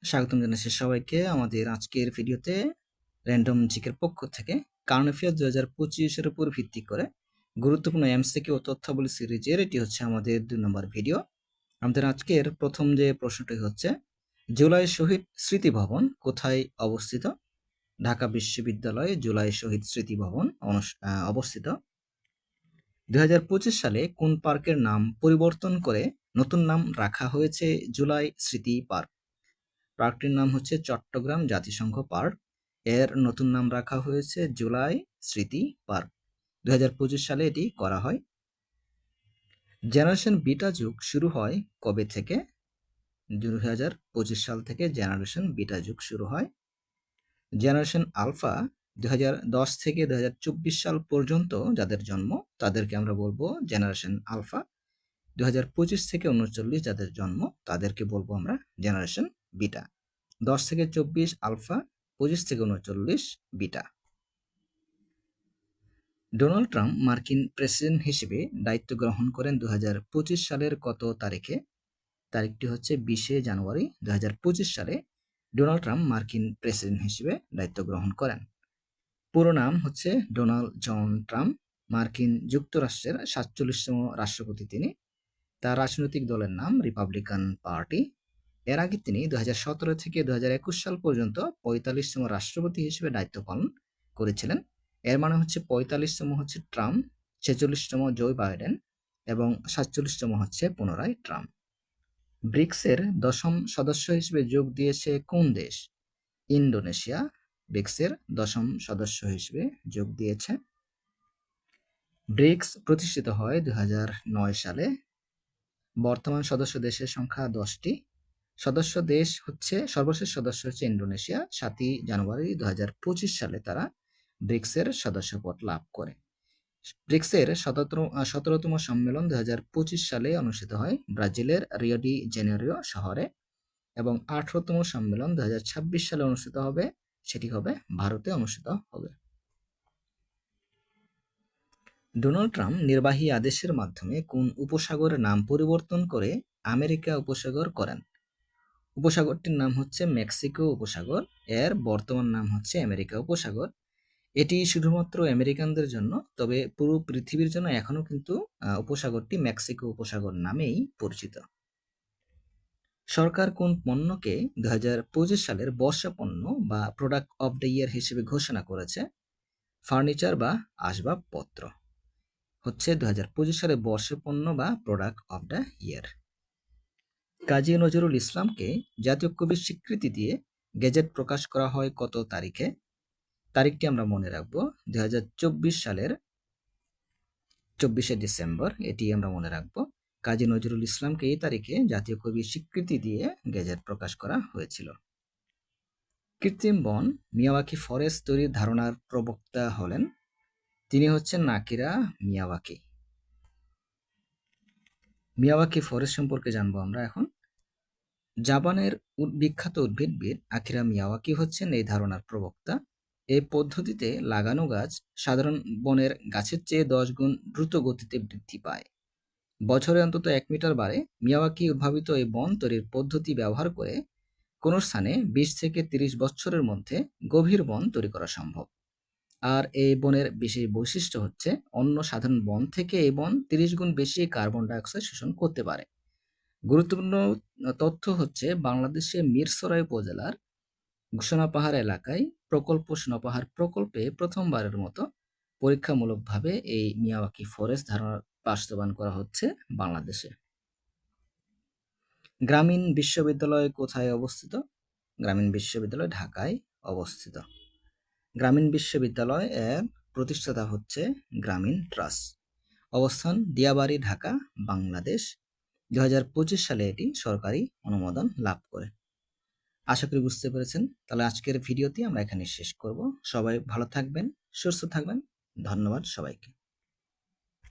স্বাগতম জানাচ্ছি সবাইকে আমাদের আজকের ভিডিওতে র্যান্ডম জিকের পক্ষ থেকে কারেন্ট অ্যাফেয়ার্স 2025-এর উপর ভিত্তি করে গুরুত্বপূর্ণ এমসিকিউ ও তথ্যাবলী সিরিজের এটি হচ্ছে আমাদের 2 নম্বর ভিডিও। আমাদের আজকের প্রথম যে প্রশ্নটি হচ্ছে, জুলাই শহীদ স্মৃতি ভবন কোথায় অবস্থিত? ঢাকা বিশ্ববিদ্যালয়ে জুলাই শহীদ স্মৃতি ভবন অবস্থিত। 2025 সালে কোন পার্কের নাম পরিবর্তন করে নতুন নাম রাখা হয়েছে জুলাই স্মৃতি পার্ক? পার্কটির নাম হচ্ছে চট্টগ্রাম জাতিসংঘ পার্ক। এর নতুন নাম রাখা হয়েছে জুলাই স্মৃতি পার্ক। 2025 সালে এটি করা হয়। জেনারেশন বিটা যুগ শুরু হয় কবে থেকে? 2025 সাল থেকে জেনারেশন বিটা যুগ শুরু হয়। জেনারেশন আলফা 2010 থেকে 2024 সাল পর্যন্ত যাদের জন্ম তাদেরকে আমরা বলবো জেনারেশন আলফা। 2025 থেকে 39 যাদের জন্ম তাদেরকে বলবো আমরা জেনারেশন বিটা। 10 থেকে 24 আলফা, 25 থেকে 39 বিটা। ডোনাল্ড ট্রাম্প মার্কিন প্রেসিডেন্ট হিসেবে দায়িত্ব গ্রহণ করেন 2025 সালের কত তারিখে? তারিখটি হচ্ছে 20শে জানুয়ারি 2025 সালে ডোনাল্ড ট্রাম্প মার্কিন প্রেসিডেন্ট হিসেবে দায়িত্ব গ্রহণ করেন। পুরো নাম হচ্ছে ডোনাল্ড জন ট্রাম্প। মার্কিন যুক্তরাষ্ট্রের 47তম রাষ্ট্রপতি তিনি। তার রাজনৈতিক দলের নাম রিপাবলিকান পার্টি। এর আগে তিনি 2017 থেকে 2021 সাল পর্যন্ত 45তম রাষ্ট্রপতি হিসেবে দায়িত্ব পালন করেছিলেন। এর মানে হচ্ছে 45তম হচ্ছে ট্রাম্প, 46তম জো বাইডেন এবং 47তম হচ্ছে পুনরায় ট্রাম্প। ব্রিক্সের 10ম সদস্য হিসেবে যোগ দিয়েছে কোন দেশ? ইন্দোনেশিয়া ব্রিক্সের 10ম সদস্য হিসেবে যোগ দিয়েছে। ব্রিক্স প্রতিষ্ঠিত হয় 2009 সালে। বর্তমান সদস্য দেশের সংখ্যা 10টি। সদস্য দেশ হচ্ছে সর্বশেষ সদস্য হচ্ছে ইন্দোনেশিয়া। 7ই জানুয়ারি 2025 সালে তারা ব্রিক্সের সদস্যপদ লাভ করে। ব্রিক্সের 17তম সম্মেলন 2025 সালে অনুষ্ঠিত হয় ব্রাজিলের রিও ডি জেনেরিও শহরে এবং 18তম সম্মেলন 2026 সালে অনুষ্ঠিত হবে, সেটি হবে ভারতে অনুষ্ঠিত হবে। ডোনাল্ড ট্রাম্প নির্বাহী আদেশের মাধ্যমে কোন উপসাগরের নাম পরিবর্তন করে আমেরিকা উপসাগর করেন? উপসাগরটির নাম হচ্ছে মেক্সিকো উপসাগর। এর বর্তমান নাম হচ্ছে আমেরিকা উপসাগর। এটি শুধুমাত্র আমেরিকানদের জন্য, তবে পুরো পৃথিবীর জন্য এখনো কিন্তু উপসাগরটি মেক্সিকো উপসাগর নামেই পরিচিত। সরকার কোন পণ্যকে 2025 সালের বর্ষা পণ্য বা প্রোডাক্ট অফ দ্য ইয়ার হিসেবে ঘোষণা করেছে? ফার্নিচার বা আসবাবপত্র হচ্ছে 2025 সালে বর্ষা পণ্য বা product of the year. Kazi Nazrul ইসলামকে জাতীয় কবির স্বীকৃতি দিয়ে গেজেট প্রকাশ করা হয় কত তারিখে? তারিখটি আমরা মনে রাখবো 2024 সালের 24শে ডিসেম্বর, এটি আমরা মনে রাখবো। কাজী নজরুল ইসলামকে এই তারিখে জাতীয় কবির স্বীকৃতি দিয়ে গেজেট প্রকাশ করা হয়েছিল। কৃত্রিম বন মিয়াওয়াকি ফরেস্ট তৈরির ধারণার প্রবক্তা হলেন? তিনি হচ্ছেন নাকিরা মিয়াওয়াকি। মিয়াওয়াকি ফরেস্ট সম্পর্কে জানবো আমরা এখন। জাপানের বিখ্যাত উদ্ভিদবিদ আকিরা মিয়াওয়াকি হচ্ছেন এই ধারণার প্রবক্তা। এই পদ্ধতিতে লাগানো গাছ সাধারণ বনের গাছের চেয়ে 10 গুণ দ্রুত গতিতে বৃদ্ধি পায়। বছরে অন্তত 1 মিটার বাড়ে। মিয়াওয়াকি উদ্ভাবিত এই বন তৈরির পদ্ধতি ব্যবহার করে কোনো স্থানে 20 থেকে 30 বছরের মধ্যে গভীর বন তৈরি করা সম্ভব। আর এই বনের বিশেষ বৈশিষ্ট্য হচ্ছে অন্য সাধারণ বন থেকে এই বন 30 গুণ বেশি কার্বন ডাইঅক্সাইড শোষণ করতে পারে। গুরুত্বপূর্ণ তথ্য হচ্ছে বাংলাদেশের মিরসরাই উপজেলার সোনাপাহাড় এলাকায় প্রকল্প সোনাপাহাড় প্রকল্পে প্রথমবারের মতো পরীক্ষামূলকভাবে এই মিয়াওয়াকি ফরেস্ট ধারণা বাস্তবায়ন করা হচ্ছে বাংলাদেশে। গ্রামীণ বিশ্ববিদ্যালয় কোথায় অবস্থিত? গ্রামীণ বিশ্ববিদ্যালয় ঢাকায় অবস্থিত। গ্রামীণ বিশ্ববিদ্যালয় এর প্রতিষ্ঠাতা হচ্ছে গ্রামীণ ট্রাস্ট। অবস্থান দিয়াবাড়ি, ঢাকা, বাংলাদেশ। 2025 সালে এটি সরকারি অনুমোদন লাভ করে। আশা করি বুঝতে পেরেছেন। তাহলে আজকের ভিডিওটি আমরা এখানে শেষ করব। সবাই ভালো থাকবেন, সুস্থ থাকবেন। ধন্যবাদ সবাইকে।